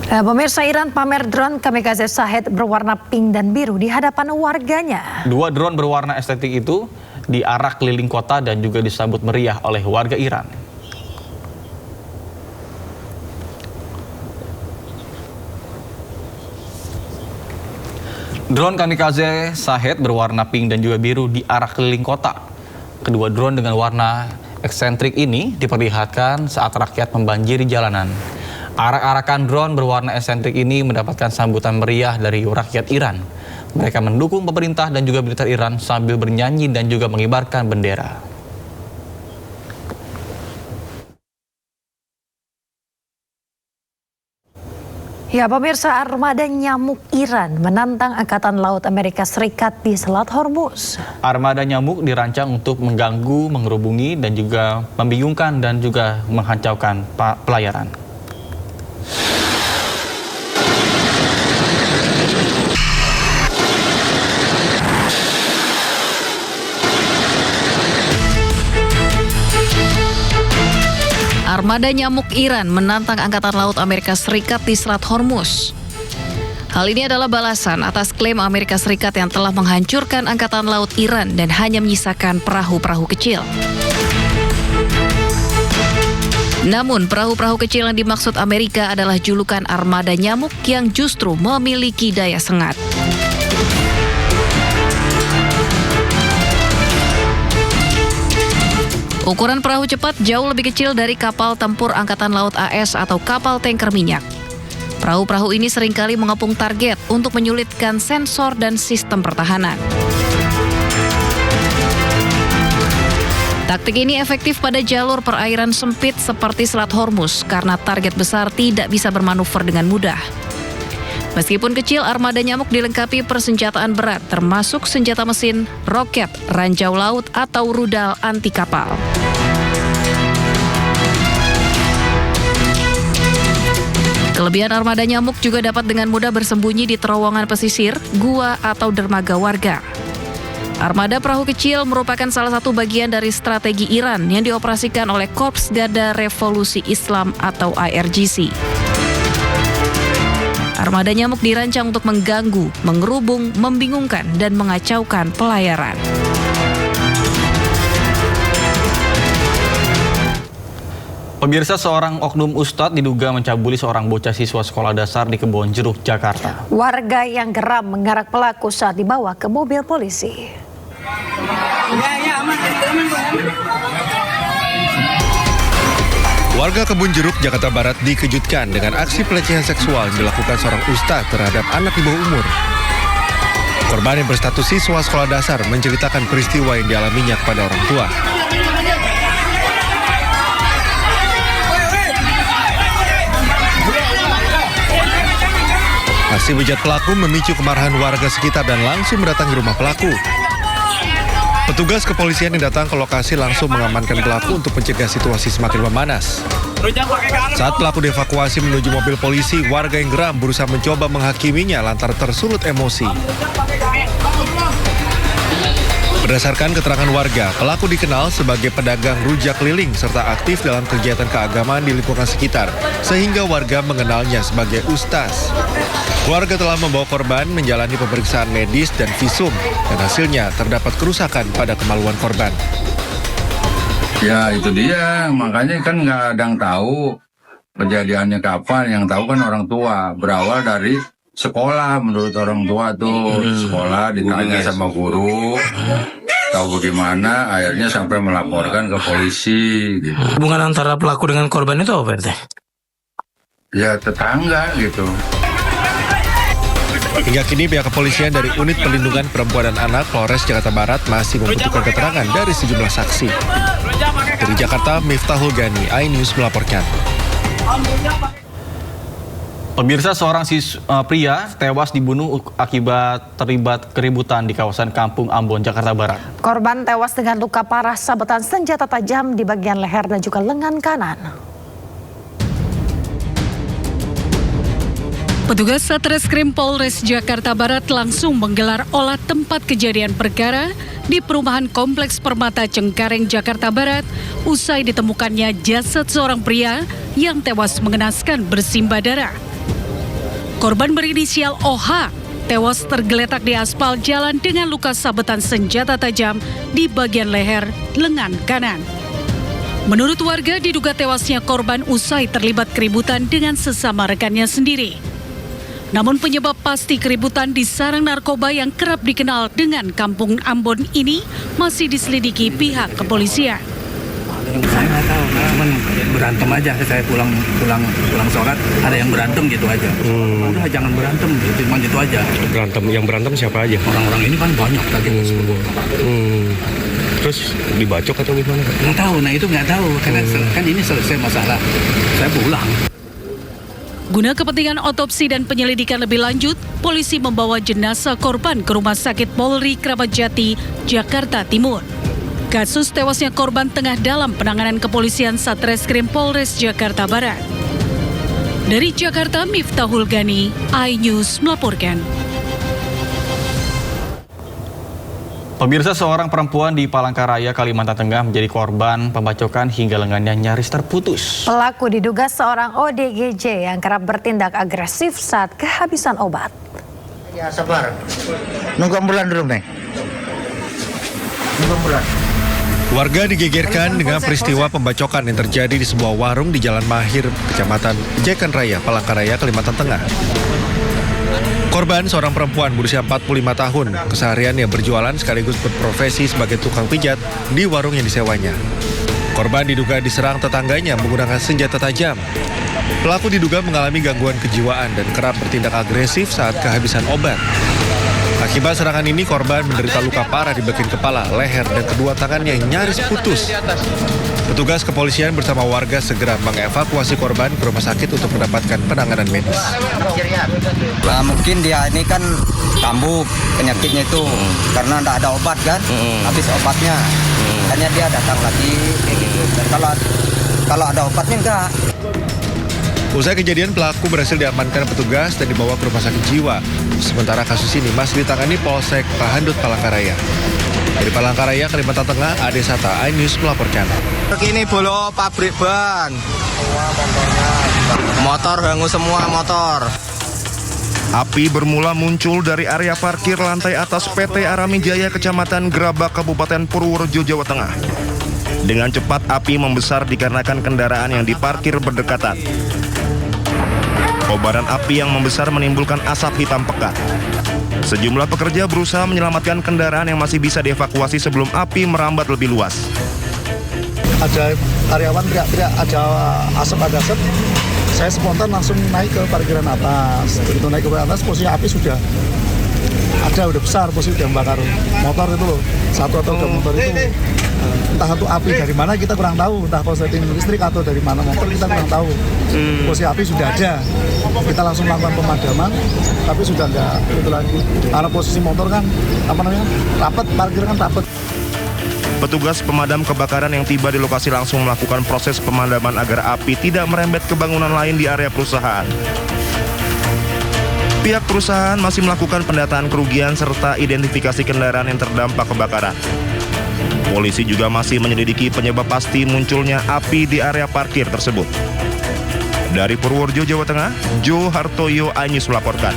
Pemirsa, Iran pamer drone kamikaze Shahed berwarna pink dan biru di hadapan warganya. Dua drone berwarna estetik itu diarak keliling kota dan juga disambut meriah oleh warga Iran. Drone kamikaze Shahed berwarna pink dan juga biru diarak keliling kota. Kedua drone dengan warna eksentrik ini diperlihatkan saat rakyat membanjiri jalanan. Arak-arakan drone berwarna eksentrik ini mendapatkan sambutan meriah dari rakyat Iran. Mereka mendukung pemerintah dan juga militer Iran sambil bernyanyi dan juga mengibarkan bendera. Ya, pemirsa, armada nyamuk Iran menantang Angkatan Laut Amerika Serikat di Selat Hormuz. Armada nyamuk dirancang untuk mengganggu, mengerubungi, dan juga membingungkan dan juga menghancurkan pelayaran. Armada nyamuk Iran menantang Angkatan Laut Amerika Serikat di Selat Hormuz. Hal ini adalah balasan atas klaim Amerika Serikat yang telah menghancurkan Angkatan Laut Iran dan hanya menyisakan perahu-perahu kecil. Namun, perahu-perahu kecil yang dimaksud Amerika adalah julukan armada nyamuk yang justru memiliki daya sengat. Ukuran perahu cepat jauh lebih kecil dari kapal tempur Angkatan Laut AS atau kapal tanker minyak. Perahu-perahu ini seringkali mengepung target untuk menyulitkan sensor dan sistem pertahanan. Taktik ini efektif pada jalur perairan sempit seperti Selat Hormuz karena target besar tidak bisa bermanuver dengan mudah. Meskipun kecil, armada nyamuk dilengkapi persenjataan berat termasuk senjata mesin, roket, ranjau laut atau rudal anti kapal. Kelebihan armada nyamuk juga dapat dengan mudah bersembunyi di terowongan pesisir, gua atau dermaga warga. Armada perahu kecil merupakan salah satu bagian dari strategi Iran yang dioperasikan oleh Korps Garda Revolusi Islam atau IRGC. Armada nyamuk dirancang untuk mengganggu, mengerubung, membingungkan, dan mengacaukan pelayaran. Pemirsa, seorang oknum ustadz diduga mencabuli seorang bocah siswa sekolah dasar di Kebonjeruk, Jakarta. Warga yang geram mengarak pelaku saat dibawa ke mobil polisi. Warga Kebun Jeruk, Jakarta Barat dikejutkan dengan aksi pelecehan seksual yang dilakukan seorang ustadz terhadap anak di bawah umur. Korban yang berstatus siswa sekolah dasar menceritakan peristiwa yang dialaminya kepada orang tua. Aksi bejat pelaku memicu kemarahan warga sekitar dan langsung mendatangi rumah pelaku. Petugas kepolisian yang datang ke lokasi langsung mengamankan pelaku untuk mencegah situasi semakin memanas. Saat pelaku dievakuasi menuju mobil polisi, warga yang geram berusaha mencoba menghakiminya lantaran tersulut emosi. Berdasarkan keterangan warga, pelaku dikenal sebagai pedagang rujak keliling serta aktif dalam kegiatan keagamaan di lingkungan sekitar, sehingga warga mengenalnya sebagai ustaz. Keluarga telah membawa korban menjalani pemeriksaan medis dan visum, dan hasilnya terdapat kerusakan pada kemaluan korban. Ya itu dia, makanya kan nggak ada yang tahu kejadiannya kapan, yang tahu kan orang tua. Berawal dari sekolah, menurut orang tua tuh, sekolah ditanya sama guru, tahu bagaimana, akhirnya sampai melaporkan ke polisi. Gitu. Hubungan antara pelaku dengan korban itu apa, Pak? Ya tetangga gitu. Hingga kini pihak kepolisian dari Unit Perlindungan Perempuan dan Anak Polres Jakarta Barat masih membutuhkan keterangan dari sejumlah saksi. Dari Jakarta, Miftahul Gani, iNews melaporkan. Pemirsa, seorang pria tewas dibunuh akibat terlibat keributan di kawasan Kampung Ambon, Jakarta Barat. Korban tewas dengan luka parah sabetan senjata tajam di bagian leher dan juga lengan kanan. Petugas Satreskrim Polres Jakarta Barat langsung menggelar olah tempat kejadian perkara di perumahan Kompleks Permata Cengkareng, Jakarta Barat, usai ditemukannya jasad seorang pria yang tewas mengenaskan bersimbah darah. Korban berinisial OH tewas tergeletak di aspal jalan dengan luka sabetan senjata tajam di bagian leher lengan kanan. Menurut warga, diduga tewasnya korban usai terlibat keributan dengan sesama rekannya sendiri. Namun penyebab pasti keributan di sarang narkoba yang kerap dikenal dengan Kampung Ambon ini masih diselidiki pihak kepolisian. Saya nggak tahu, cuman berantem aja. Saya pulang sholat, ada yang berantem gitu aja. Udah jangan berantem, cuma gitu aja. Yang berantem siapa aja? Orang-orang ini kan banyak tadi. Terus dibacok atau gimana? Nggak tahu, nah itu nggak tahu. Karena kan ini selesai masalah. Saya pulang. Guna kepentingan otopsi dan penyelidikan lebih lanjut, polisi membawa jenazah korban ke Rumah Sakit Polri Kramat Jati, Jakarta Timur. Kasus tewasnya korban tengah dalam penanganan kepolisian Satreskrim Polres Jakarta Barat. Dari Jakarta, Miftahul Gani, iNews melaporkan. Pemirsa, seorang perempuan di Palangkaraya, Kalimantan Tengah menjadi korban pembacokan hingga lengannya nyaris terputus. Pelaku diduga seorang ODGJ yang kerap bertindak agresif saat kehabisan obat. Ya sabar, nunggu ambulan dulu, Meng. Nunggu ambulan. Warga digegerkan dengan peristiwa pembacokan yang terjadi di sebuah warung di Jalan Mahir, Kecamatan Jekan Raya, Palangkaraya, Kalimantan Tengah. Korban seorang perempuan berusia 45 tahun, kesehariannya berjualan sekaligus berprofesi sebagai tukang pijat di warung yang disewanya. Korban diduga diserang tetangganya menggunakan senjata tajam. Pelaku diduga mengalami gangguan kejiwaan dan kerap bertindak agresif saat kehabisan obat. Akibat serangan ini, korban menderita luka parah di bagian kepala, leher, dan kedua tangannya yang nyaris putus. Petugas kepolisian bersama warga segera mengevakuasi korban ke rumah sakit untuk mendapatkan penanganan medis. Nah, mungkin dia ini kan kambuh penyakitnya itu karena tidak ada obat kan, habis obatnya, hanya dia datang lagi kayak gitu. Dan kalau ada obatnya enggak. Usai kejadian, pelaku berhasil diamankan petugas dan dibawa ke rumah sakit jiwa. Sementara kasus ini masih ditangani Polsek Pahandut, Palangkaraya. Dari Palangkaraya, Kalimantan Tengah, Ade Sata, iNews melaporkan. Ini bolo pabrik ban. Motor hangus semua motor. Api bermula muncul dari area parkir lantai atas PT Aramijaya, Kecamatan Grabak, Kabupaten Purworejo, Jawa Tengah. Dengan cepat api membesar dikarenakan kendaraan yang diparkir berdekatan. Kobaran api yang membesar menimbulkan asap hitam pekat. Sejumlah pekerja berusaha menyelamatkan kendaraan yang masih bisa dievakuasi sebelum api merambat lebih luas. Ada karyawan teriak-teriak, ada asap. Saya spontan langsung naik ke parkiran atas. Begitu naik ke parkiran atas, posisi api sudah udah besar, posisi udah membakar motor itu loh. Satu atau dua motor itu. Entah itu api dari mana kita kurang tahu, entah korsleting listrik atau dari mana motor kita kurang tahu. Posisi api sudah ada, kita langsung melakukan pemadaman, tapi sudah nggak itu lagi. Karena posisi motor kan rapat, parkir kan rapat. Petugas pemadam kebakaran yang tiba di lokasi langsung melakukan proses pemadaman agar api tidak merembet ke bangunan lain di area perusahaan. Pihak perusahaan masih melakukan pendataan kerugian serta identifikasi kendaraan yang terdampak kebakaran. Polisi juga masih menyelidiki penyebab pasti munculnya api di area parkir tersebut. Dari Purworejo, Jawa Tengah, Jo Hartoyo, iNews melaporkan.